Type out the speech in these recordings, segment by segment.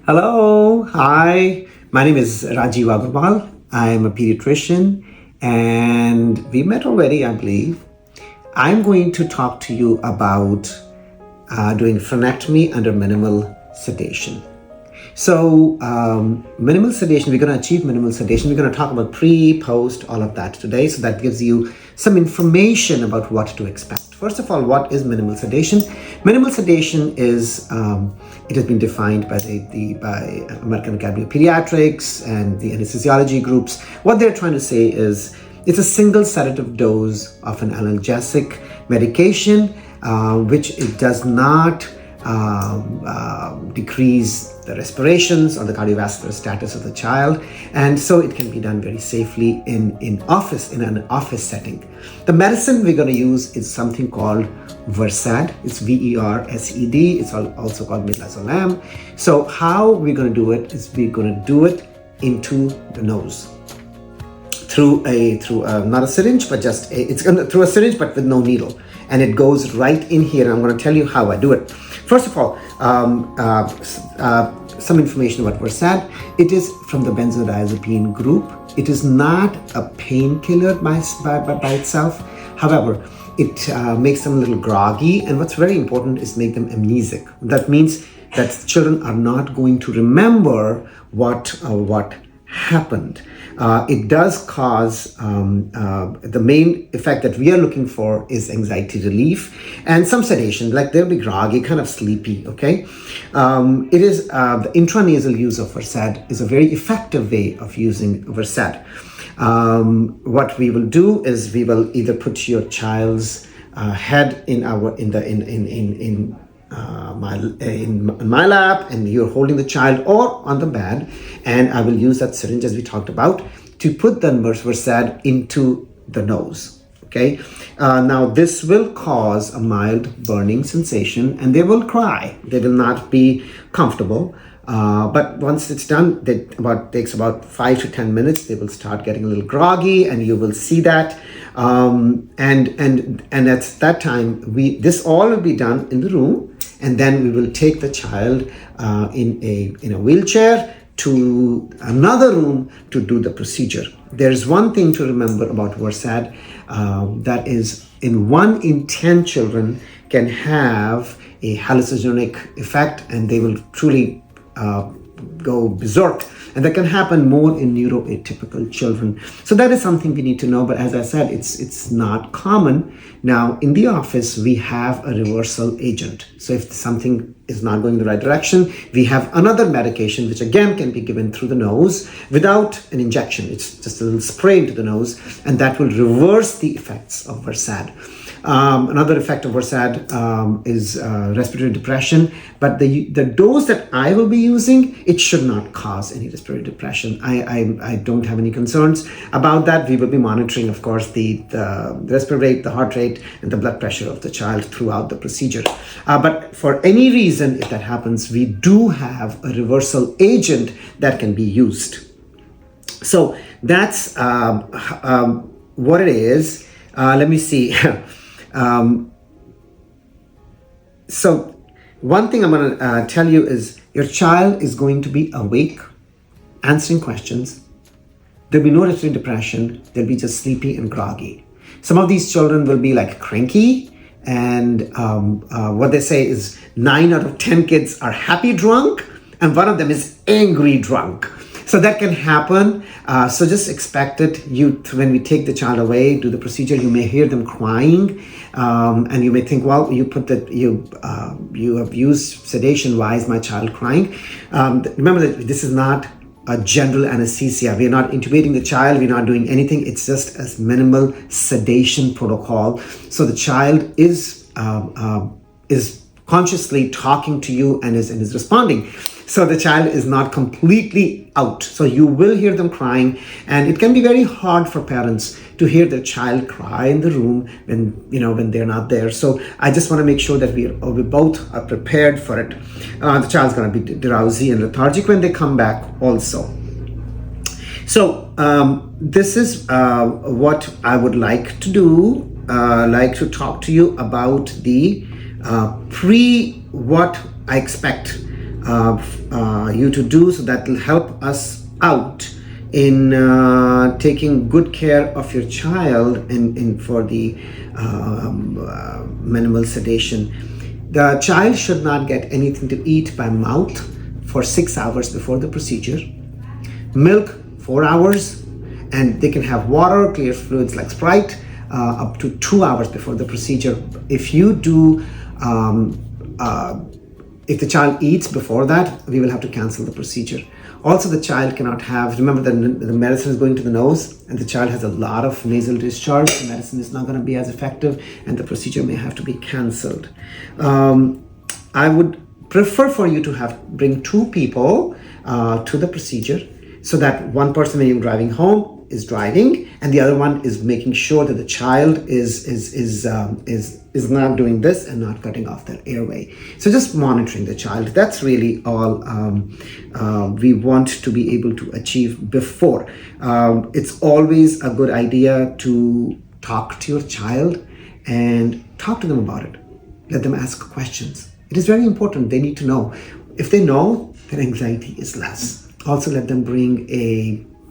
Hello, hi. My name is Rajiv Agarwal. I'm a pediatrician and we met already, I believe. I'm going to talk to you about doing frenectomy under minimal sedation. So, minimal sedation, we're going to achieve minimal sedation. We're going to talk about pre, post, all of that today. So, that gives you some information about what to expect. First of all, what is minimal sedation? Minimal sedation is, it has been defined by by American Academy of Pediatrics and the anesthesiology groups. What they're trying to say is it's a single sedative dose of an analgesic medication, which it does not decrease the respirations or the cardiovascular status of the child, and so it can be done very safely in an office setting. The medicine we're going to use is something called Versed. It's Versed. It's also called midazolam. So how we're going to do it is we're going to do it into the nose through not a syringe, but just through a syringe, but with no needle, and it goes right in here. And I'm going to tell you how I do it. First of all, some information about Versed. It is from the benzodiazepine group. It is not a painkiller by itself. However, it makes them a little groggy, and what's very important is make them amnesic. That means that children are not going to remember what happened. It does cause, the main effect that we are looking for is anxiety relief and some sedation, like they'll be groggy, kind of sleepy, okay? It is, the intranasal use of Versed is a very effective way of using Versed. What we will do is we will either put your child's head in my lap, and you're holding the child, or on the bed, and I will use that syringe, as we talked about, to put the Versed into the nose. Okay, now this will cause a mild burning sensation, and they will cry. They will not be comfortable. But once it's done, it takes about 5 to 10 minutes. They will start getting a little groggy, and you will see that. And at that time, this all will be done in the room, and then we will take the child in a wheelchair to another room to do the procedure. There is one thing to remember about Versed, that is, in 1 in 10 children can have a hallucinogenic effect, and they will truly go berserk, and that can happen more in neuroatypical children. So that is something we need to know, but as I said, it's not common. Now in the office we have a reversal agent, so if something is not going the right direction, we have another medication which again can be given through the nose without an injection. It's just a little spray into the nose, and that will reverse the effects of Versed. Another effect of Versed is respiratory depression, but the dose that I will be using, it should not cause any respiratory depression. I don't have any concerns about that. We will be monitoring, of course, the respiratory rate, the heart rate, and the blood pressure of the child throughout the procedure. But for any reason, if that happens, we do have a reversal agent that can be used. So that's what it is. Let me see. So one thing I'm going to tell you is your child is going to be awake, answering questions. There'll be no respiratory depression. They'll be just sleepy and groggy. Some of these children will be like cranky, and what they say is 9 out of 10 kids are happy drunk, and one of them is angry drunk. So that can happen. So just expect it. When we take the child away, do the procedure, you may hear them crying, and you may think, well, you have used sedation. Why is my child crying? Remember that this is not a general anesthesia. We are not intubating the child. We're not doing anything. It's just a minimal sedation protocol. So the child is consciously talking to you and is responding. So the child is not completely out. So you will hear them crying, and it can be very hard for parents to hear their child cry in the room when they're not there. So I just want to make sure that we both are prepared for it. The child's going to be drowsy and lethargic when they come back also. So this is what I would like to do. Like to talk to you about the what I expect you to do, so that will help us out in taking good care of your child and for the minimal sedation. The child should not get anything to eat by mouth for 6 hours before the procedure, milk 4 hours, and they can have water, clear fluids like Sprite, up to 2 hours before the procedure. If you do if the child eats before that, we will have to cancel the procedure. Also, the child cannot have, remember that the medicine is going to the nose and the child has a lot of nasal discharge. The medicine is not going to be as effective and the procedure may have to be cancelled. I would prefer for you to bring 2 people to the procedure, so that one person, when you're driving home, is driving and the other one is making sure that the child is not doing this and not cutting off their airway. So just monitoring the child, that's really all we want to be able to achieve before. It's always a good idea to talk to your child and talk to them about it. Let them ask questions. It is very important. They need to know. If they know, their anxiety is less. Also, let them bring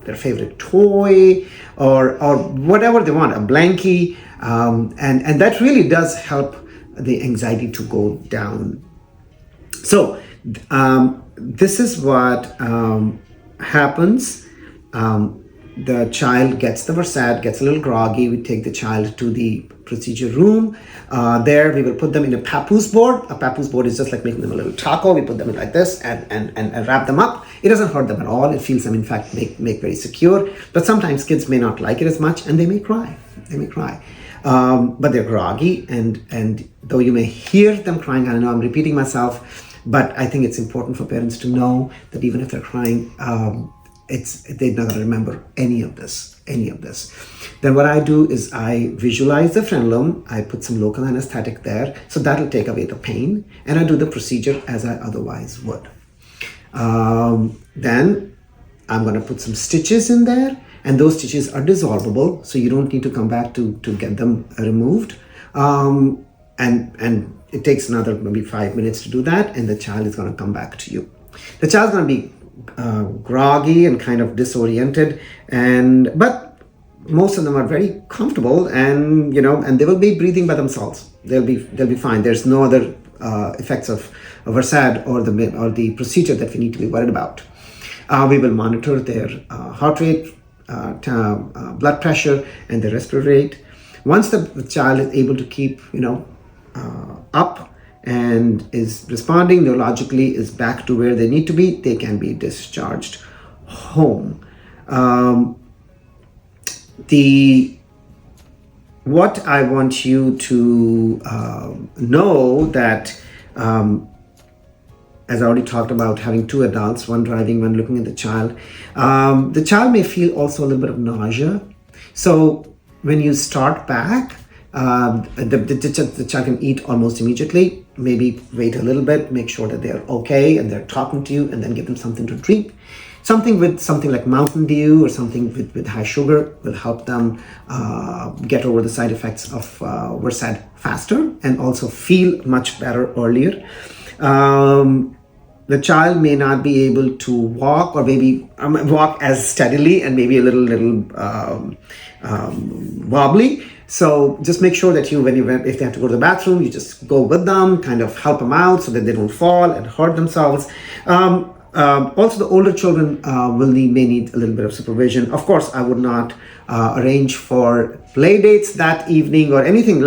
their favorite toy or whatever they want, a blankie, and that really does help the anxiety to go down. So this is what happens. The child gets the Versad, gets a little groggy. We take the child to the procedure room. There we will put them in a papoose board. A papoose board is just like making them a little taco. We put them in like this and wrap them up. It doesn't hurt them at all. It feels them, in fact, make very secure. But sometimes kids may not like it as much and they may cry. But they're groggy, and though you may hear them crying, I know I'm repeating myself, but I think it's important for parents to know that even if they're crying, they're not going to remember any of this. Then what I do is I visualize the frenulum. I put some local anesthetic there, so that'll take away the pain, and I do the procedure as I otherwise would. Then I'm going to put some stitches in there, and those stitches are dissolvable, so you don't need to come back to get them removed. And it takes another maybe 5 minutes to do that, and the child is going to come back to you. The child's going to be groggy and kind of disoriented, but most of them are very comfortable, and they will be breathing by themselves. They'll be fine. There's no other effects of Versad or the procedure that we need to be worried about. We will monitor their heart rate, blood pressure, and their respiratory rate. Once the child is able to keep up and is responding neurologically, is back to where they need to be, they can be discharged home. What I want you to know that as I already talked about, having 2 adults, one driving, one looking at the child may feel also a little bit of nausea. So when you start back, the child can eat almost immediately. Maybe wait a little bit, make sure that they're okay and they're talking to you, and then give them something to drink. Something like Mountain Dew or something with high sugar will help them get over the side effects of Versad faster and also feel much better earlier. The child may not be able to walk, or maybe walk as steadily, and maybe a little wobbly. So just make sure that if they have to go to the bathroom, you just go with them, kind of help them out so that they don't fall and hurt themselves. Also, the older children may need a little bit of supervision. Of course, I would not arrange for play dates that evening or anything,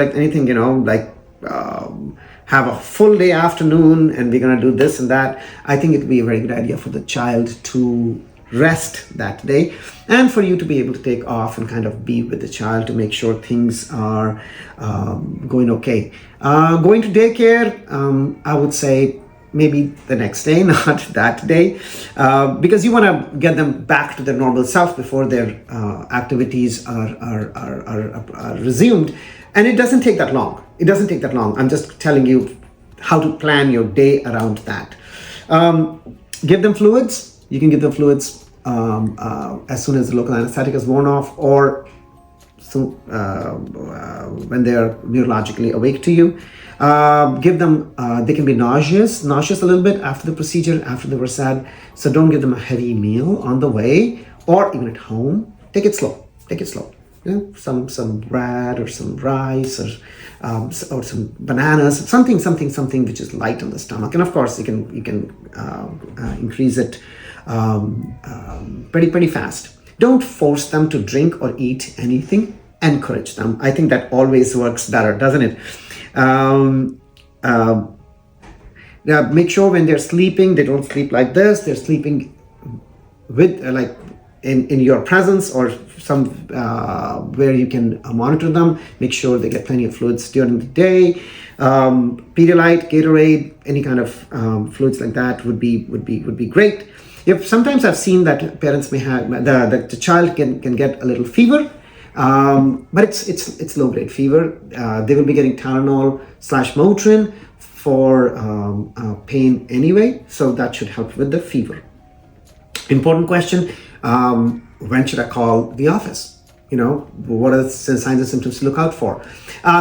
have a full day afternoon and we're going to do this and that. I think it would be a very good idea for the child to rest that day, and for you to be able to take off and kind of be with the child to make sure things are going okay. Going to daycare, I would say maybe the next day, not that day, because you want to get them back to their normal self before their activities are resumed. And it doesn't take that long. I'm just telling you how to plan your day around that. Give them fluids. You can give them fluids as soon as the local anesthetic is worn off, or when they are neurologically awake to you. Give them, they can be nauseous a little bit after the procedure, after the Versad. So don't give them a heavy meal on the way or even at home. Take it slow. You know, some bread or some rice or some bananas, something which is light on the stomach. And of course, you can increase it pretty fast. Don't force them to drink or eat anything. Encourage them. I think that always works better, doesn't it? Make sure when they're sleeping, they don't sleep like this. They're sleeping with like in your presence or some where you can monitor them. Make sure they get plenty of fluids during the day. Pedialyte, Gatorade, any kind of fluids like that would be great. Sometimes I've seen that parents may have the child can get a little fever, but it's low grade fever. They will be getting Tylenol / Motrin for pain anyway, so that should help with the fever. Important question: when should I call the office? You know, what are the signs and symptoms to look out for?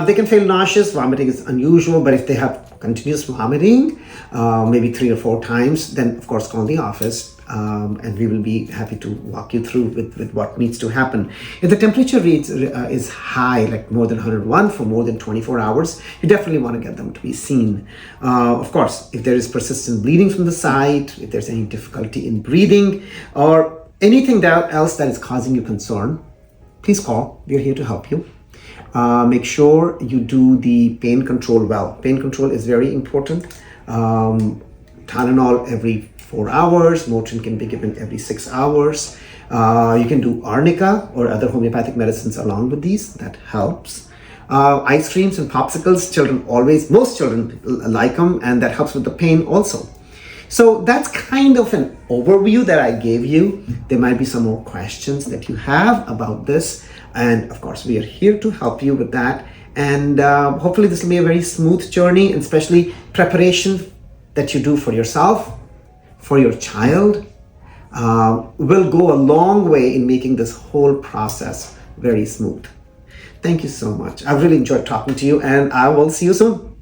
They can feel nauseous. Vomiting is unusual, but if they have continuous vomiting, maybe 3 or 4 times, then of course call the office, and we will be happy to walk you through with what needs to happen. If the temperature is high, like more than 101 for more than 24 hours, you definitely want to get them to be seen. Of course, if there is persistent bleeding from the site, if there's any difficulty in breathing, or anything else that is causing you concern, please call. We're here to help you. Make sure you do the pain control well. Pain control is very important. Tylenol every 4 hours. Motrin can be given every 6 hours. You can do arnica or other homeopathic medicines along with these. That helps. Ice creams and popsicles, most children like them, and that helps with the pain also. So that's kind of an overview that I gave you. There might be some more questions that you have about this. And of course, we are here to help you with that. And hopefully this will be a very smooth journey, and especially preparation that you do for yourself, for your child, will go a long way in making this whole process very smooth. Thank you so much. I've really enjoyed talking to you, and I will see you soon.